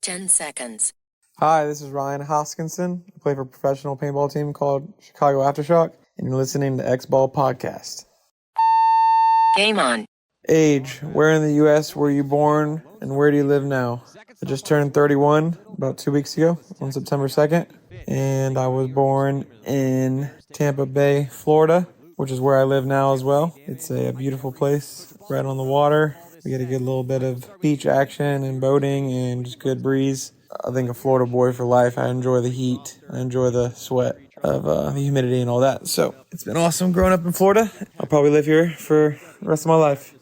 10 seconds. Hi, this is Ryan Hoskinson. I play for a professional paintball team called Chicago Aftershock, and you're listening to XBall podcast. Game on. Age, where in the U.S. were you born, and where do you live now? I just turned 31 about 2 weeks ago on September 2nd, and I was born in Tampa Bay, Florida, which is where I live now as well. It's a beautiful place right on the water. We get a good little bit of beach action and boating and just good breeze. I think a Florida boy for life. I enjoy the heat. I enjoy the sweat of the humidity and all that. So it's been awesome growing up in Florida. I'll probably live here for the rest of my life.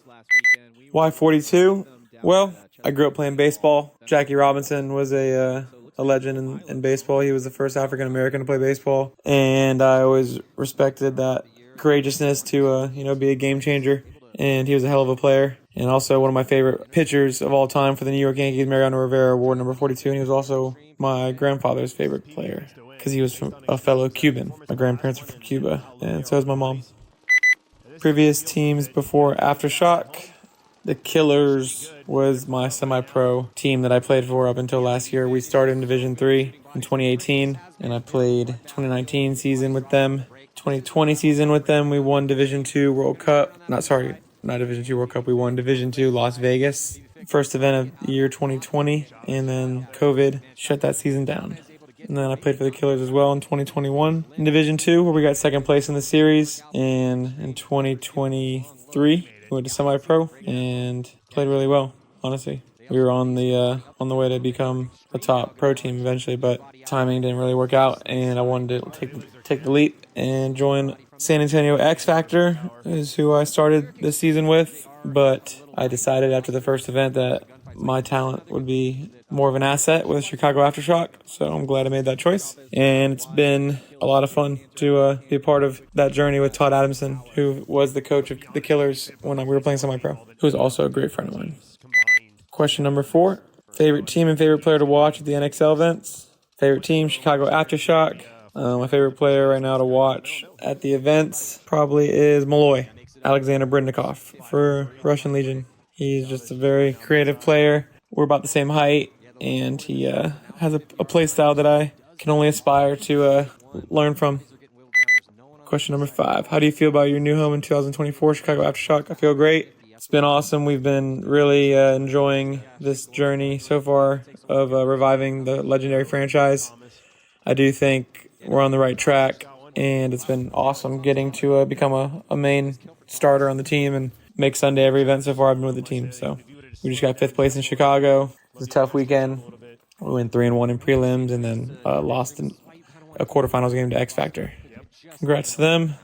Why 42? Well, I grew up playing baseball. Jackie Robinson was a legend in baseball. He was the first African American to play baseball, and I always respected that courageousness to be a game changer. And he was a hell of a player. And also one of my favorite pitchers of all time for the New York Yankees, Mariano Rivera, wore number 42. And he was also my grandfather's favorite player because he was from a fellow Cuban. My grandparents are from Cuba, and so is my mom. Previous teams before Aftershock. The Killers was my semi-pro team that I played for up until last year. We started in Division III in 2018, and I played 2019 season with them. 2020 season with them, we won Division II World Cup. Not Division II World Cup. We won Division II Las Vegas. First event of the year 2020, and then COVID shut that season down. And then I played for the Killers as well in 2021 in Division II, where we got second place in the series. And in 2023, we went to semi-pro and played really well, honestly. We were on the way to become a top pro team eventually, but timing didn't really work out, and I wanted to take the leap and join San Antonio X Factor, is who I started this season with. But I decided after the first event that my talent would be more of an asset with Chicago Aftershock, so I'm glad I made that choice. And it's been a lot of fun to be a part of that journey with Todd Martinez, who was the coach of the Killers when we were playing semi-pro, who is also a great friend of mine. Question number 4, favorite team and favorite player to watch at the NXL events. Favorite team, Chicago Aftershock. My favorite player right now to watch at the events probably is Malloy, Alexander Brindikov for Russian Legion. He's just a very creative player. We're about the same height, and he has a play style that I can only aspire to learn from. Question number 5, how do you feel about your new home in 2024, Chicago Aftershock? I feel great. It's been awesome. We've been really enjoying this journey so far of reviving the legendary franchise. I do think we're on the right track, and it's been awesome getting to become a main starter on the team and make Sunday every event so far I've been with the team. So we just got 5th place in Chicago. It was a tough weekend. We went 3-1 in prelims and then lost in a quarterfinals game to X Factor. Congrats to them.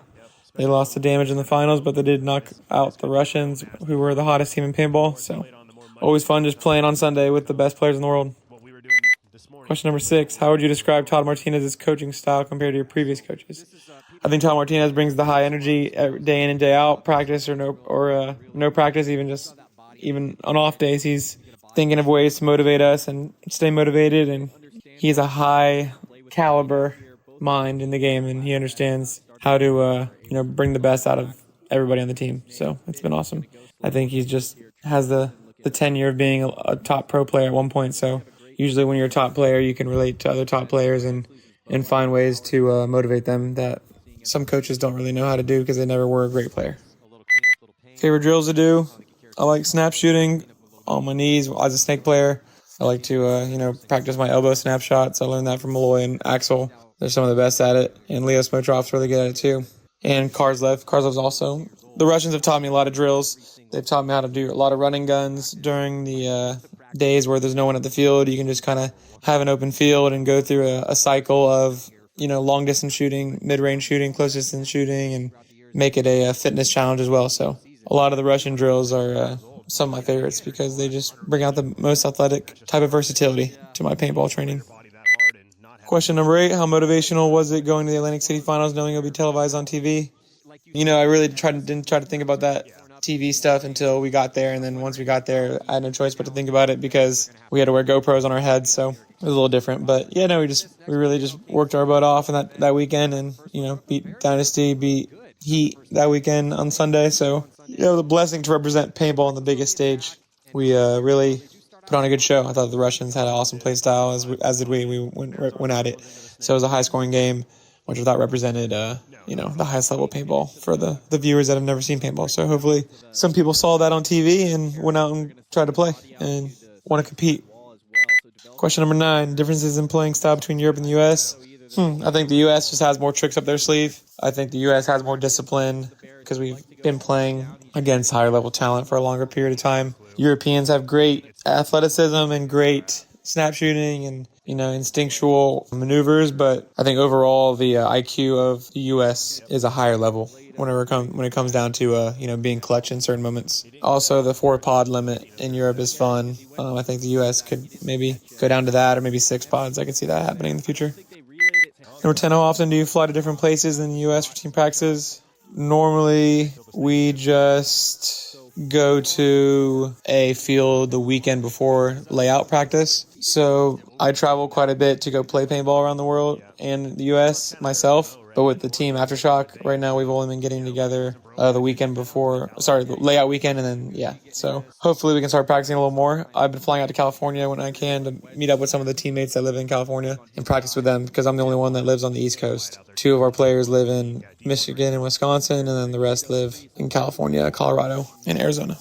They lost to Damage in the finals, but they did knock out the Russians, who were the hottest team in paintball. So always fun just playing on Sunday with the best players in the world. Question number 6, how would you describe Todd Martinez's coaching style compared to your previous coaches? I think Todd Martinez brings the high energy day in and day out, practice or no practice, even on off days. He's thinking of ways to motivate us and stay motivated, and he's a high caliber mind in the game, and he understands how to bring the best out of everybody on the team. So it's been awesome. I think he just has the tenure of being a top pro player at one point. So usually when you're a top player, you can relate to other top players and find ways to motivate them that some coaches don't really know how to do because they never were a great player. Favorite drills to do? I like snap shooting on my knees as a snake player. I like to practice my elbow snap shots. I learned that from Malloy and Axel. They're some of the best at it. And Leo Smotrov's really good at it too. And Karslev. Karzlev's also. The Russians have taught me a lot of drills. They've taught me how to do a lot of running guns during the days where there's no one at the field. You can just kind of have an open field and go through a cycle of long distance shooting, mid-range shooting, close distance shooting, and make it a fitness challenge as well. So a lot of the Russian drills are some of my favorites because they just bring out the most athletic type of versatility to my paintball training. Question number 8, how motivational was it going to the Atlantic City Finals knowing it'll be televised on TV? I really didn't try to think about that TV stuff until we got there, and then once we got there, I had no choice but to think about it because we had to wear GoPros on our heads, so it was a little different. But yeah, no, we really just worked our butt off in that weekend, and beat Dynasty, beat Heat that weekend on Sunday. So the blessing to represent paintball on the biggest stage. We really put on a good show. I thought the Russians had an awesome play style, as did we. We went at it. So it was a high-scoring game, which I thought represented, the highest level of paintball for the viewers that have never seen paintball. So hopefully some people saw that on TV and went out and tried to play and want to compete. Question number 9, differences in playing style between Europe and the U.S. I think the U.S. just has more tricks up their sleeve. I think the U.S. has more discipline because we've been playing against higher level talent for a longer period of time. Europeans have great athleticism and great snap shooting and, instinctual maneuvers, but I think overall the IQ of the U.S. is a higher level when it comes down to, being clutch in certain moments. Also, the 4-pod limit in Europe is fun. I think the U.S. could maybe go down to that or maybe 6 pods. I could see that happening in the future. Number 10, how often do you fly to different places in the U.S. for team practices? Normally, we just go to a field the weekend before layout practice. So I travel quite a bit to go play paintball around the world and the U.S. myself. But with the team Aftershock, right now we've only been getting together the layout weekend, and then, So hopefully we can start practicing a little more. I've been flying out to California when I can to meet up with some of the teammates that live in California and practice with them because I'm the only one that lives on the East Coast. 2 of our players live in Michigan and Wisconsin, and then the rest live in California, Colorado, and Arizona.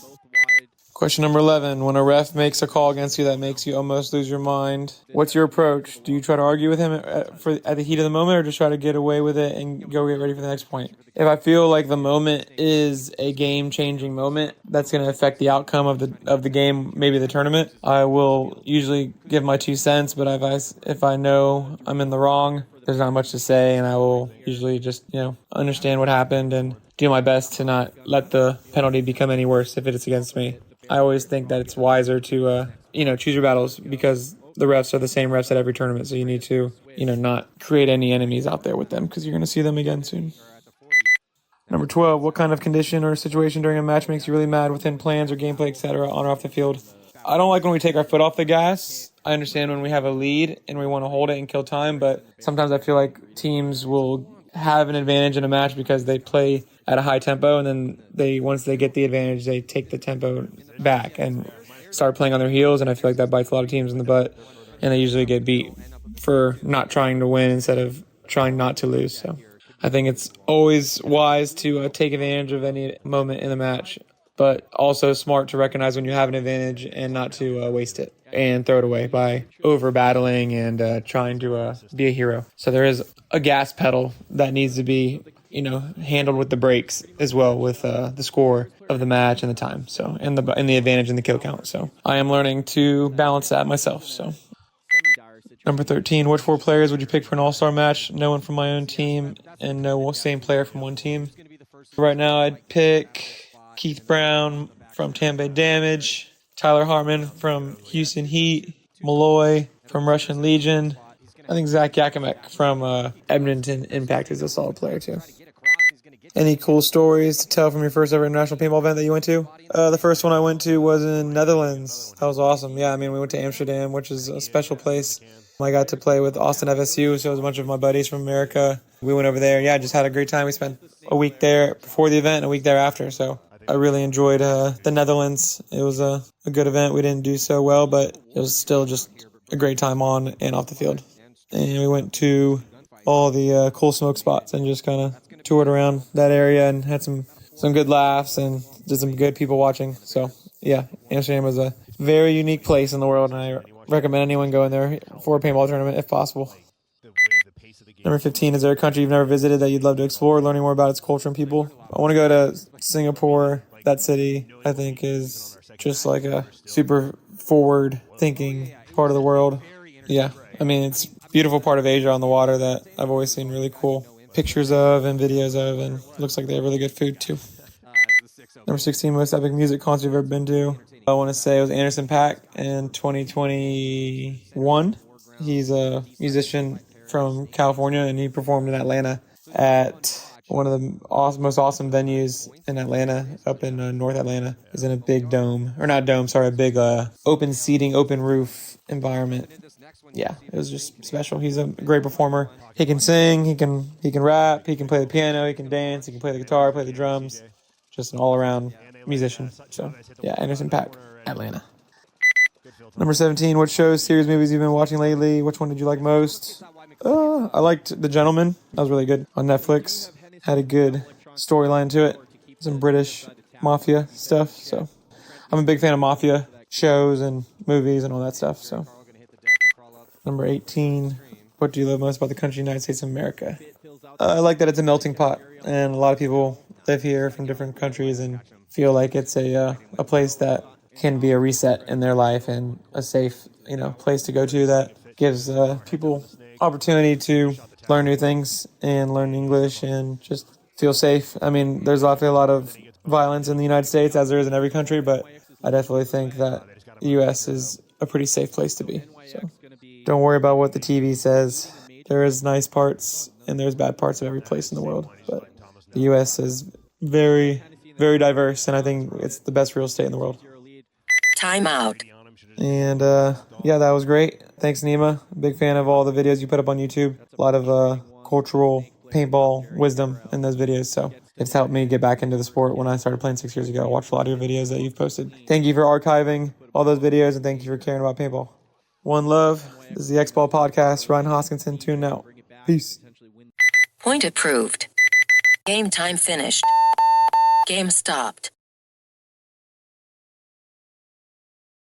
Question number 11. When a ref makes a call against you that makes you almost lose your mind, what's your approach? Do you try to argue with him at the heat of the moment or just try to get away with it and go get ready for the next point? If I feel like the moment is a game-changing moment that's going to affect the outcome of the game, maybe the tournament, I will usually give my 2 cents, but if I know I'm in the wrong, there's not much to say, and I will usually just, understand what happened and do my best to not let the penalty become any worse if it is against me. I always think that it's wiser to, choose your battles because the refs are the same refs at every tournament. So you need to, not create any enemies out there with them because you're going to see them again soon. Number 12, what kind of condition or situation during a match makes you really mad within plans or gameplay, etc., on or off the field? I don't like when we take our foot off the gas. I understand when we have a lead and we want to hold it and kill time, but sometimes I feel like teams will have an advantage in a match because they play at a high tempo, and then once they get the advantage, they take the tempo back and start playing on their heels, and I feel like that bites a lot of teams in the butt, and they usually get beat for not trying to win instead of trying not to lose. So I think it's always wise to take advantage of any moment in the match, but also smart to recognize when you have an advantage and not to waste it and throw it away by over battling and trying to be a hero. So there is a gas pedal that needs to be handled with the brakes as well with the score of the match and the time. So and the advantage in the kill count. So I am learning to balance that myself. So number 13, what 4 players would you pick for an All-Star match? No one from my own team and no same player from one team. Right now I'd pick Keith Brown from Tampa Bay Damage, Tyler Hartman from Houston Heat, Malloy from Russian Legion. I think Zach Yakimek from Edmonton Impact is a solid player too. Any cool stories to tell from your first ever international paintball event that you went to? The first one I went to was in Netherlands. That was awesome. Yeah, we went to Amsterdam, which is a special place. I got to play with Austin FSU, so it was a bunch of my buddies from America. We went over there. Yeah, just had a great time. We spent a week there before the event and a week thereafter. So I really enjoyed the Netherlands. It was a good event. We didn't do so well, but it was still just a great time on and off the field. And we went to all the cool smoke spots and just kind of toured around that area and had some good laughs and did some good people watching. So, yeah, Amsterdam was a very unique place in the world, and I recommend anyone going there for a paintball tournament if possible. Number 15, is there a country you've never visited that you'd love to explore, learning more about its culture and people? I want to go to Singapore. That city, I think, is just like a super forward-thinking part of the world. Yeah, it's a beautiful part of Asia on the water that I've always seen really cool pictures of and videos of, and looks like they have really good food too. Number 16, most epic music concert you've ever been to. I want to say it was Anderson .Paak in 2021. He's a musician from California, and he performed in Atlanta at one of the most awesome venues in Atlanta, up in North Atlanta. Is in a big a big open seating, open roof environment. Yeah, it was just special. He's a great performer. He can sing, he can rap, he can play the piano, he can dance, he can play the guitar, play the drums. Just an all-around musician. So, yeah, Anderson .Paak, Atlanta. Number 17, what shows, series, movies you've been watching lately? Which one did you like most? I liked The Gentleman. That was really good on Netflix. Had a good storyline to it. Some British mafia stuff. So I'm a big fan of mafia shows and movies and all that stuff. So number 18, what do you love most about the country United States of America? I like that it's a melting pot, and a lot of people live here from different countries and feel like it's a place that can be a reset in their life and a safe, place to go to that gives people opportunity to learn new things and learn English and just feel safe. I mean, there's obviously a lot of violence in the United States, as there is in every country, but I definitely think that the U.S. is a pretty safe place to be. So don't worry about what the TV says. There is nice parts and there's bad parts of every place in the world, but the U.S. is very, very diverse, and I think it's the best real estate in the world. Time out. And that was great. Thanks, Nima. Big fan of all the videos you put up on YouTube. A lot of cultural paintball wisdom in those videos, so it's helped me get back into the sport when I started playing 6 years ago. I watched a lot of your videos that you've posted. Thank you for archiving all those videos, and thank you for caring about paintball. One love. This is the XBall podcast. Ryan Hoskinson, tune out. Peace. Point approved. Game time finished. Game stopped.